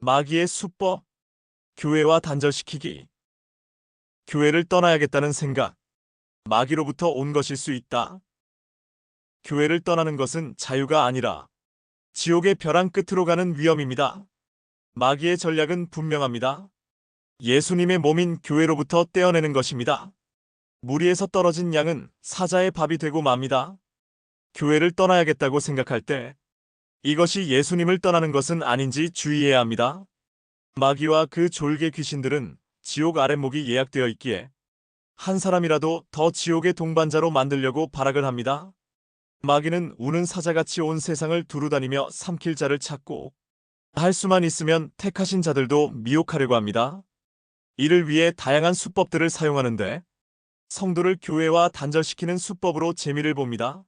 마귀의 수법, 교회와 단절시키기. 교회를 떠나야겠다는 생각, 마귀로부터 온 것일 수 있다. 교회를 떠나는 것은 자유가 아니라 지옥의 벼랑 끝으로 가는 위험입니다. 마귀의 전략은 분명합니다. 예수님의 몸인 교회로부터 떼어내는 것입니다. 무리에서 떨어진 양은 사자의 밥이 되고 맙니다. 교회를 떠나야겠다고 생각할 때 이것이 예수님을 떠나는 것은 아닌지 주의해야 합니다. 마귀와 그 졸개 귀신들은 지옥 아랫목이 예약되어 있기에 한 사람이라도 더 지옥의 동반자로 만들려고 발악을 합니다. 마귀는 우는 사자같이 온 세상을 두루다니며 삼킬 자를 찾고 할 수만 있으면 택하신 자들도 미혹하려고 합니다. 이를 위해 다양한 수법들을 사용하는데 성도를 교회와 단절시키는 수법으로 재미를 봅니다.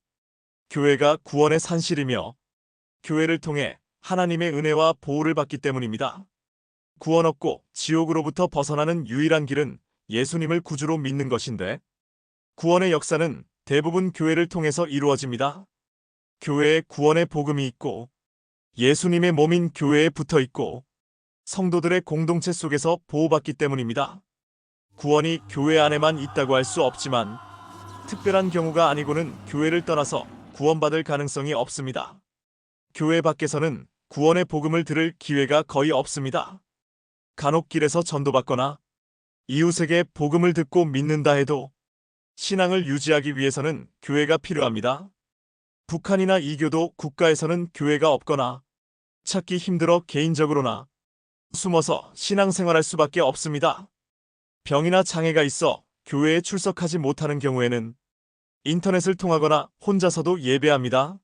교회가 구원의 산실이며 교회를 통해 하나님의 은혜와 보호를 받기 때문입니다. 구원 얻고 지옥으로부터 벗어나는 유일한 길은 예수님을 구주로 믿는 것인데 구원의 역사는 대부분 교회를 통해서 이루어집니다. 교회에 구원의 복음이 있고 예수님의 몸인 교회에 붙어 있고 성도들의 공동체 속에서 보호받기 때문입니다. 구원이 교회 안에만 있다고 할 수 없지만 특별한 경우가 아니고는 교회를 떠나서 구원받을 가능성이 없습니다. 교회 밖에서는 구원의 복음을 들을 기회가 거의 없습니다. 간혹 길에서 전도받거나 이웃에게 복음을 듣고 믿는다 해도 신앙을 유지하기 위해서는 교회가 필요합니다. 북한이나 이교도 국가에서는 교회가 없거나 찾기 힘들어 개인적으로나 숨어서 신앙생활할 수밖에 없습니다. 병이나 장애가 있어 교회에 출석하지 못하는 경우에는 인터넷을 통하거나 혼자서도 예배합니다.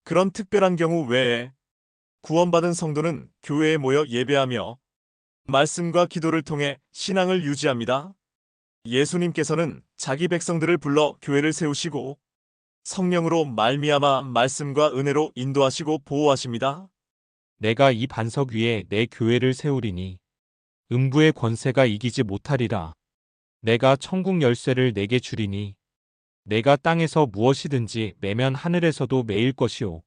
그런 특별한 경우 외에 구원받은 성도는 교회에 모여 예배하며 말씀과 기도를 통해 신앙을 유지합니다. 예수님께서는 자기 백성들을 불러 교회를 세우시고 성령으로 말미암아 말씀과 은혜로 인도하시고 보호하십니다. 내가 이 반석 위에 내 교회를 세우리니 음부의 권세가 이기지 못하리라. 내가 천국 열쇠를 내게 주리니 내가 땅에서 무엇이든지 매면 하늘에서도 매일 것이요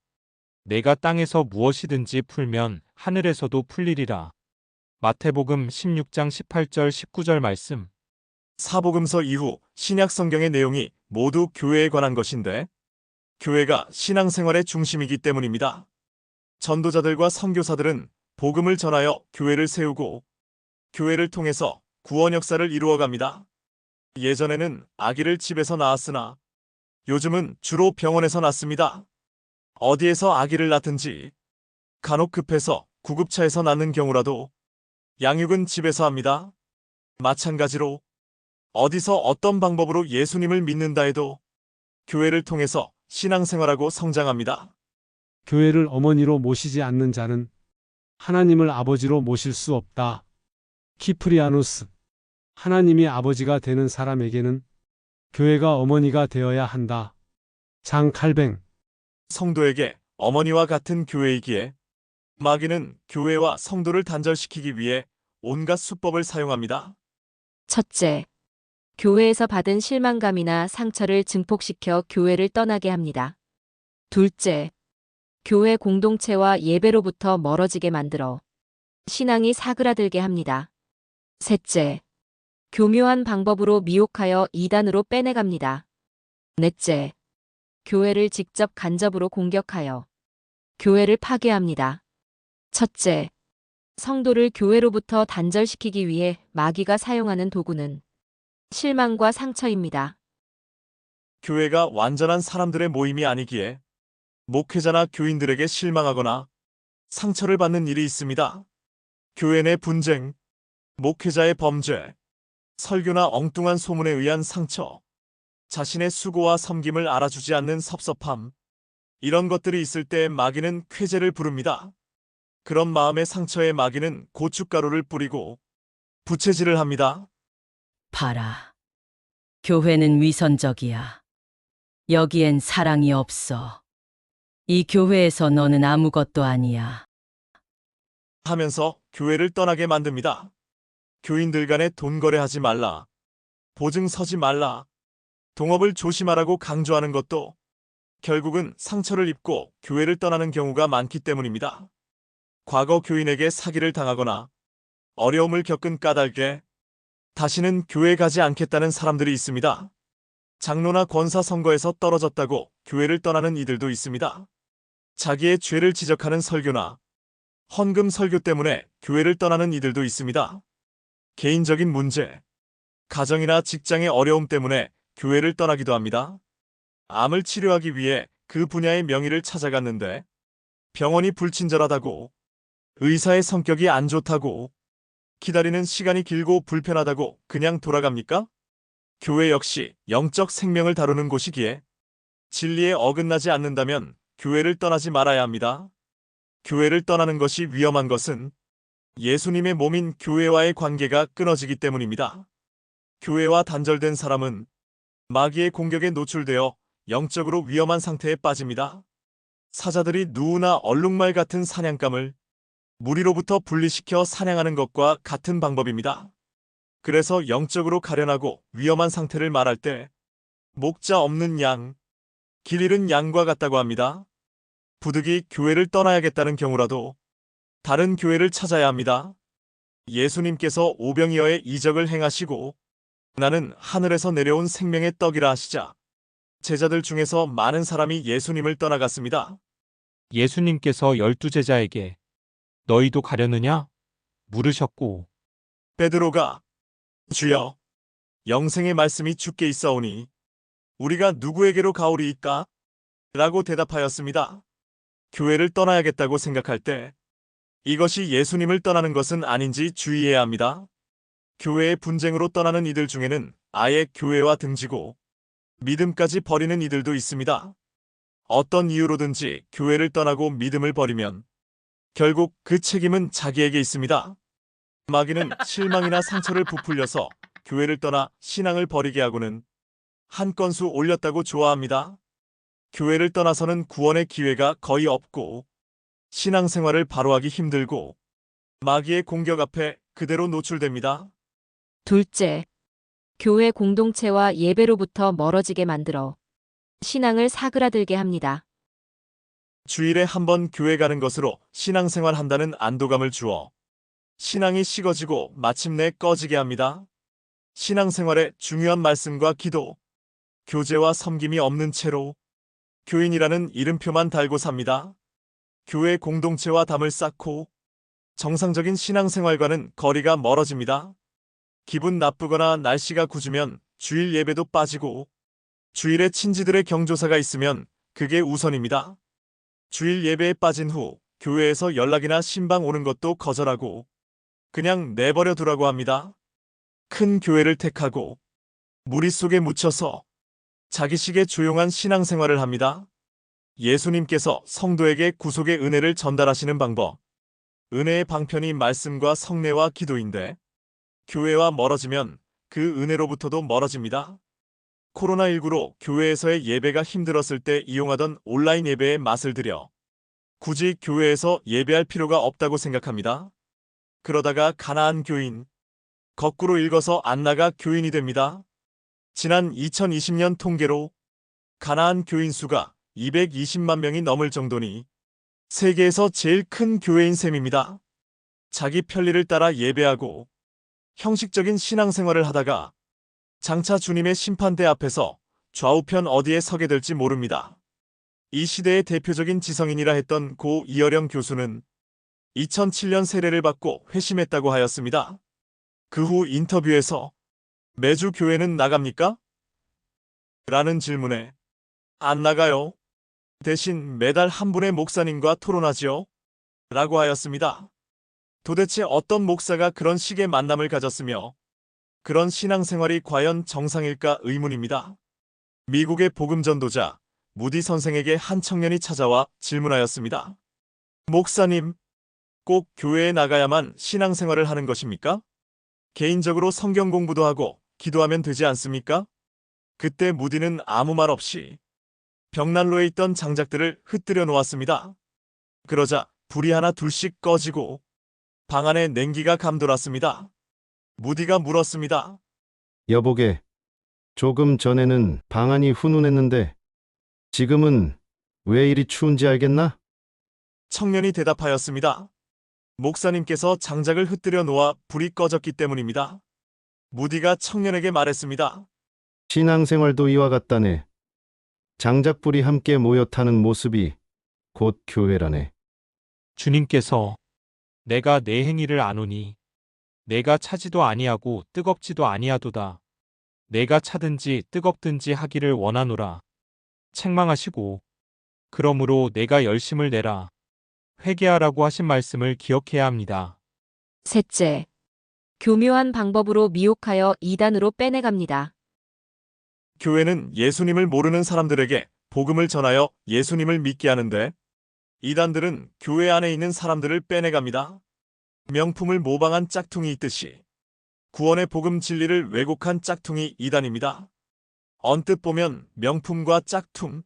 내가 땅에서 무엇이든지 풀면 하늘에서도 풀리리라. 마태복음 16장 18절 19절 말씀. 사복음서 이후 신약 성경의 내용이 모두 교회에 관한 것인데 교회가 신앙생활의 중심이기 때문입니다. 전도자들과 선교사들은 복음을 전하여 교회를 세우고 교회를 통해서 구원 역사를 이루어갑니다. 예전에는 아기를 집에서 낳았으나 요즘은 주로 병원에서 낳습니다. 어디에서 아기를 낳든지 간혹 급해서 구급차에서 낳는 경우라도 양육은 집에서 합니다. 마찬가지로 어디서 어떤 방법으로 예수님을 믿는다 해도 교회를 통해서 신앙생활하고 성장합니다. 교회를 어머니로 모시지 않는 자는 하나님을 아버지로 모실 수 없다. 키프리아누스. 하나님이 아버지가 되는 사람에게는 교회가 어머니가 되어야 한다. 장 칼뱅. 성도에게 어머니와 같은 교회이기에 마귀는 교회와 성도를 단절시키기 위해 온갖 수법을 사용합니다. 첫째, 교회에서 받은 실망감이나 상처를 증폭시켜 교회를 떠나게 합니다. 둘째, 교회 공동체와 예배로부터 멀어지게 만들어 신앙이 사그라들게 합니다. 셋째, 교묘한 방법으로 미혹하여 이단으로 빼내갑니다. 넷째, 교회를 직접 간접으로 공격하여 교회를 파괴합니다. 첫째, 성도를 교회로부터 단절시키기 위해 마귀가 사용하는 도구는 실망과 상처입니다. 교회가 완전한 사람들의 모임이 아니기에 목회자나 교인들에게 실망하거나 상처를 받는 일이 있습니다. 교회 내 분쟁, 목회자의 범죄, 설교나 엉뚱한 소문에 의한 상처, 자신의 수고와 섬김을 알아주지 않는 섭섭함, 이런 것들이 있을 때 마귀는 쾌재를 부릅니다. 그런 마음의 상처에 마귀는 고춧가루를 뿌리고 부채질을 합니다. 봐라. 교회는 위선적이야. 여기엔 사랑이 없어. 이 교회에서 너는 아무것도 아니야. 하면서 교회를 떠나게 만듭니다. 교인들 간에 돈 거래하지 말라, 보증 서지 말라, 동업을 조심하라고 강조하는 것도 결국은 상처를 입고 교회를 떠나는 경우가 많기 때문입니다. 과거 교인에게 사기를 당하거나 어려움을 겪은 까닭에 다시는 교회 가지 않겠다는 사람들이 있습니다. 장로나 권사 선거에서 떨어졌다고 교회를 떠나는 이들도 있습니다. 자기의 죄를 지적하는 설교나 헌금 설교 때문에 교회를 떠나는 이들도 있습니다. 개인적인 문제, 가정이나 직장의 어려움 때문에 교회를 떠나기도 합니다. 암을 치료하기 위해 그 분야의 명의를 찾아갔는데 병원이 불친절하다고, 의사의 성격이 안 좋다고, 기다리는 시간이 길고 불편하다고 그냥 돌아갑니까? 교회 역시 영적 생명을 다루는 곳이기에 진리에 어긋나지 않는다면 교회를 떠나지 말아야 합니다. 교회를 떠나는 것이 위험한 것은 예수님의 몸인 교회와의 관계가 끊어지기 때문입니다. 교회와 단절된 사람은 마귀의 공격에 노출되어 영적으로 위험한 상태에 빠집니다. 사자들이 누우나 얼룩말 같은 사냥감을 무리로부터 분리시켜 사냥하는 것과 같은 방법입니다. 그래서 영적으로 가련하고 위험한 상태를 말할 때 목자 없는 양, 길 잃은 양과 같다고 합니다. 부득이 교회를 떠나야겠다는 경우라도 다른 교회를 찾아야 합니다. 예수님께서 오병이어의 이적을 행하시고 나는 하늘에서 내려온 생명의 떡이라 하시자 제자들 중에서 많은 사람이 예수님을 떠나갔습니다. 예수님께서 12제자에게 너희도 가려느냐? 물으셨고 베드로가 주여, 영생의 말씀이 주께 있사오니 우리가 누구에게로 가오리이까? 라고 대답하였습니다. 교회를 떠나야겠다고 생각할 때 이것이 예수님을 떠나는 것은 아닌지 주의해야 합니다. 교회의 분쟁으로 떠나는 이들 중에는 아예 교회와 등지고 믿음까지 버리는 이들도 있습니다. 어떤 이유로든지 교회를 떠나고 믿음을 버리면 결국 그 책임은 자기에게 있습니다. 마귀는 실망이나 상처를 부풀려서 교회를 떠나 신앙을 버리게 하고는 한 건수 올렸다고 좋아합니다. 교회를 떠나서는 구원의 기회가 거의 없고 신앙생활을 바로 하기 힘들고 마귀의 공격 앞에 그대로 노출됩니다. 둘째, 교회 공동체와 예배로부터 멀어지게 만들어 신앙을 사그라들게 합니다. 주일에 한 번 교회 가는 것으로 신앙생활 한다는 안도감을 주어 신앙이 식어지고 마침내 꺼지게 합니다. 신앙생활에 중요한 말씀과 기도, 교제와 섬김이 없는 채로 교인이라는 이름표만 달고 삽니다. 교회 공동체와 담을 쌓고 정상적인 신앙생활과는 거리가 멀어집니다. 기분 나쁘거나 날씨가 궂으면 주일 예배도 빠지고 주일에 친지들의 경조사가 있으면 그게 우선입니다. 주일 예배에 빠진 후 교회에서 연락이나 신방 오는 것도 거절하고 그냥 내버려 두라고 합니다. 큰 교회를 택하고 무리 속에 묻혀서 자기식의 조용한 신앙생활을 합니다. 예수님께서 성도에게 구속의 은혜를 전달하시는 방법. 은혜의 방편이 말씀과 성례와 기도인데 교회와 멀어지면 그 은혜로부터도 멀어집니다. 코로나19로 교회에서의 예배가 힘들었을 때 이용하던 온라인 예배의 맛을 들여 굳이 교회에서 예배할 필요가 없다고 생각합니다. 그러다가 가나안 교인, 거꾸로 읽어서 안나가 교인이 됩니다. 지난 2020년 통계로 가나안 교인 수가 220만 명이 넘을 정도니 세계에서 제일 큰 교회인 셈입니다. 자기 편리를 따라 예배하고 형식적인 신앙생활을 하다가 장차 주님의 심판대 앞에서 좌우편 어디에 서게 될지 모릅니다. 이 시대의 대표적인 지성인이라 했던 고 이어령 교수는 2007년 세례를 받고 회심했다고 하였습니다. 그 후 인터뷰에서 매주 교회는 나갑니까? 라는 질문에 안 나가요. 대신 매달 한 분의 목사님과 토론하지요. 라고 하였습니다. 도대체 어떤 목사가 그런 식의 만남을 가졌으며 그런 신앙생활이 과연 정상일까 의문입니다. 미국의 복음전도자 무디 선생에게 한 청년이 찾아와 질문하였습니다. 목사님, 꼭 교회에 나가야만 신앙생활을 하는 것입니까? 개인적으로 성경 공부도 하고 기도하면 되지 않습니까? 그때 무디는 아무 말 없이 벽난로에 있던 장작들을 흩뜨려 놓았습니다. 그러자 불이 하나 둘씩 꺼지고 방 안에 냉기가 감돌았습니다. 무디가 물었습니다. 여보게, 조금 전에는 방안이 훈훈했는데 지금은 왜 이리 추운지 알겠나? 청년이 대답하였습니다. 목사님께서 장작을 흩뜨려 놓아 불이 꺼졌기 때문입니다. 무디가 청년에게 말했습니다. 신앙생활도 이와 같다네. 장작불이 함께 모여 타는 모습이 곧 교회라네. 주님께서 내가 내 행위를 아노니 내가 차지도 아니하고 뜨겁지도 아니하도다. 내가 차든지 뜨겁든지 하기를 원하노라. 책망하시고 그러므로 내가 열심을 내라. 회개하라고 하신 말씀을 기억해야 합니다. 셋째, 교묘한 방법으로 미혹하여 이단으로 빼내갑니다. 교회는 예수님을 모르는 사람들에게 복음을 전하여 예수님을 믿게 하는데 이단들은 교회 안에 있는 사람들을 빼내갑니다. 명품을 모방한 짝퉁이 있듯이 구원의 복음 진리를 왜곡한 짝퉁이 이단입니다. 언뜻 보면 명품과 짝퉁,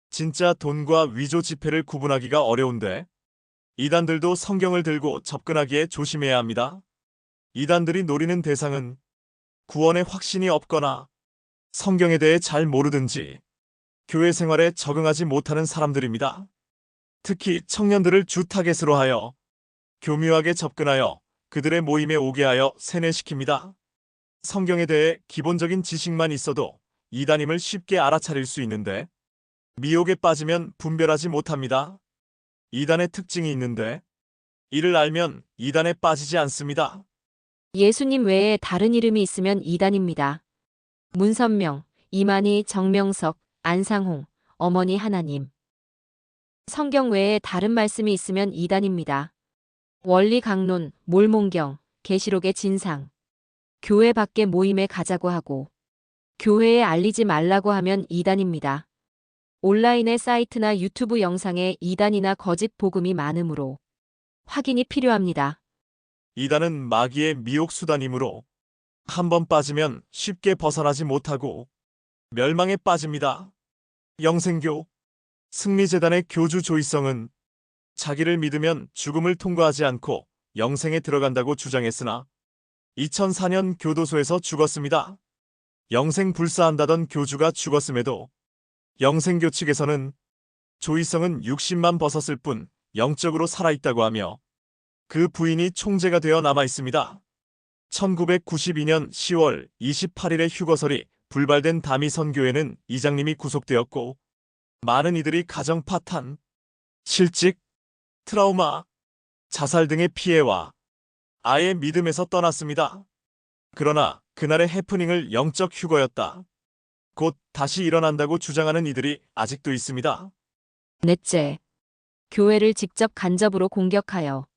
진짜 돈과 위조 지폐를 구분하기가 어려운데 이단들도 성경을 들고 접근하기에 조심해야 합니다. 이단들이 노리는 대상은 구원의 확신이 없거나 성경에 대해 잘 모르든지 교회 생활에 적응하지 못하는 사람들입니다. 특히 청년들을 주 타겟으로 하여 교묘하게 접근하여 그들의 모임에 오게 하여 세뇌시킵니다. 성경에 대해 기본적인 지식만 있어도 이단임을 쉽게 알아차릴 수 있는데 미혹에 빠지면 분별하지 못합니다. 이단의 특징이 있는데 이를 알면 이단에 빠지지 않습니다. 예수님 외에 다른 이름이 있으면 이단입니다. 문선명, 이만희, 정명석, 안상홍, 어머니 하나님. 성경 외에 다른 말씀이 있으면 이단입니다. 원리 강론, 몰몬경, 계시록의 진상. 교회 밖에 모임에 가자고 하고 교회에 알리지 말라고 하면 이단입니다. 온라인의 사이트나 유튜브 영상에 이단이나 거짓 복음이 많으므로 확인이 필요합니다. 이단은 마귀의 미혹 수단이므로 한번 빠지면 쉽게 벗어나지 못하고 멸망에 빠집니다. 영생교, 승리재단의 교주 조이성은 자기를 믿으면 죽음을 통과하지 않고 영생에 들어간다고 주장했으나 2004년 교도소에서 죽었습니다. 영생 불사한다던 교주가 죽었음에도 영생교 측에서는 조이성은 60만 벗었을 뿐 영적으로 살아있다고 하며 그 부인이 총재가 되어 남아있습니다. 1992년 10월 28일의 휴거설이 불발된 다미 선교회는 이장님이 구속되었고 많은 이들이 가정 파탄, 실직, 트라우마, 자살 등의 피해와 아예 믿음에서 떠났습니다. 그러나 그날의 해프닝을 영적 휴거였다. 곧 다시 일어난다고 주장하는 이들이 아직도 있습니다. 넷째, 교회를 직접 간접으로 공격하여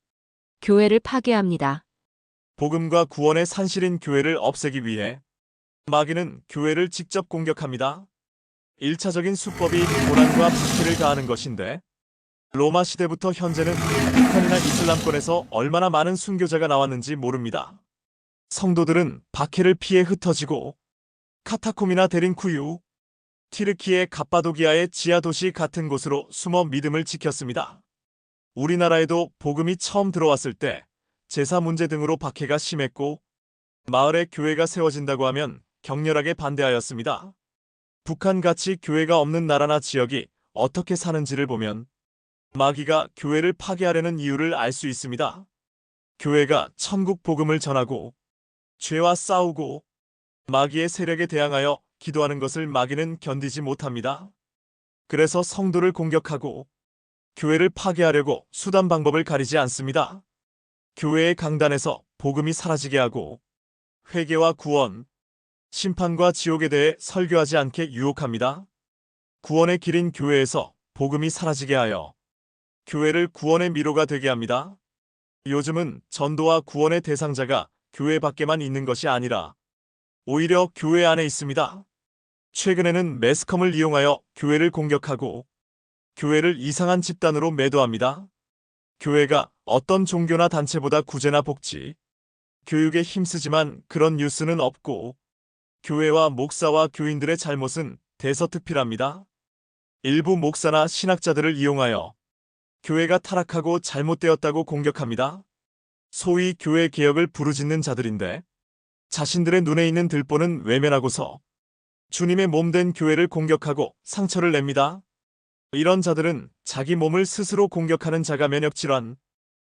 교회를 파괴합니다. 복음과 구원의 산실인 교회를 없애기 위해 마귀는 교회를 직접 공격합니다. 1차적인 수법이 고난과 박해를 가하는 것인데 로마 시대부터 현재는 북한이나 이슬람권에서 얼마나 많은 순교자가 나왔는지 모릅니다. 성도들은 박해를 피해 흩어지고 카타콤이나 데린쿠유, 튀르키예 갑바도기아의 지하도시 같은 곳으로 숨어 믿음을 지켰습니다. 우리나라에도 복음이 처음 들어왔을 때 제사 문제 등으로 박해가 심했고 마을에 교회가 세워진다고 하면 격렬하게 반대하였습니다. 북한같이 교회가 없는 나라나 지역이 어떻게 사는지를 보면 마귀가 교회를 파괴하려는 이유를 알 수 있습니다. 교회가 천국 복음을 전하고 죄와 싸우고 마귀의 세력에 대항하여 기도하는 것을 마귀는 견디지 못합니다. 그래서 성도를 공격하고 교회를 파괴하려고 수단 방법을 가리지 않습니다. 교회의 강단에서 복음이 사라지게 하고 회개와 구원, 심판과 지옥에 대해 설교하지 않게 유혹합니다. 구원의 길인 교회에서 복음이 사라지게 하여 교회를 구원의 미로가 되게 합니다. 요즘은 전도와 구원의 대상자가 교회 밖에만 있는 것이 아니라 오히려 교회 안에 있습니다. 최근에는 매스컴을 이용하여 교회를 공격하고 교회를 이상한 집단으로 매도합니다. 교회가 어떤 종교나 단체보다 구제나 복지, 교육에 힘쓰지만 그런 뉴스는 없고 교회와 목사와 교인들의 잘못은 대서특필합니다. 일부 목사나 신학자들을 이용하여 교회가 타락하고 잘못되었다고 공격합니다. 소위 교회 개혁을 부르짖는 자들인데 자신들의 눈에 있는 들보는 외면하고서 주님의 몸된 교회를 공격하고 상처를 냅니다. 이런 자들은 자기 몸을 스스로 공격하는 자가 면역질환,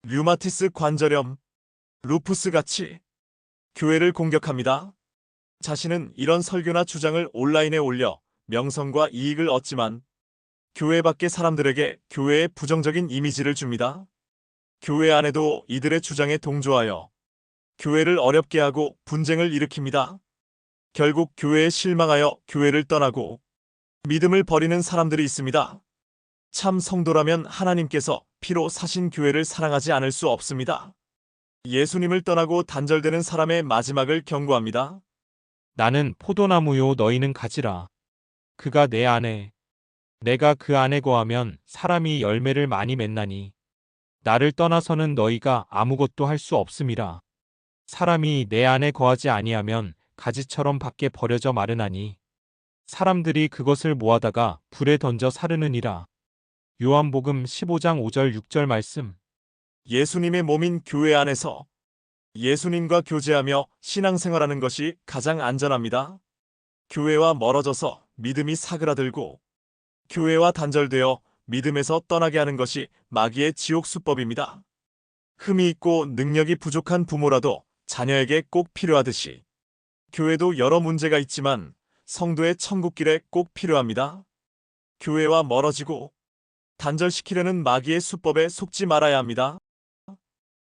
류마티스 관절염, 루푸스 같이 교회를 공격합니다. 자신은 이런 설교나 주장을 온라인에 올려 명성과 이익을 얻지만 교회 밖의 사람들에게 교회의 부정적인 이미지를 줍니다. 교회 안에도 이들의 주장에 동조하여 교회를 어렵게 하고 분쟁을 일으킵니다. 결국 교회에 실망하여 교회를 떠나고 믿음을 버리는 사람들이 있습니다. 참 성도라면 하나님께서 피로 사신 교회를 사랑하지 않을 수 없습니다. 예수님을 떠나고 단절되는 사람의 마지막을 경고합니다. 나는 포도나무요 너희는 가지라. 그가 내 안에 내가 그 안에 거하면 사람이 열매를 많이 맺나니 나를 떠나서는 너희가 아무것도 할 수 없음이라. 사람이 내 안에 거하지 아니하면 가지처럼 밖에 버려져 마르나니 사람들이 그것을 모아다가 불에 던져 사르느니라. 요한복음 15장 5절 6절 말씀. 예수님의 몸인 교회 안에서 예수님과 교제하며 신앙생활하는 것이 가장 안전합니다. 교회와 멀어져서 믿음이 사그라들고 교회와 단절되어 믿음에서 떠나게 하는 것이 마귀의 지옥 수법입니다. 흠이 있고 능력이 부족한 부모라도 자녀에게 꼭 필요하듯이 교회도 여러 문제가 있지만 성도의 천국길에 꼭 필요합니다. 교회와 멀어지고 단절시키려는 마귀의 수법에 속지 말아야 합니다.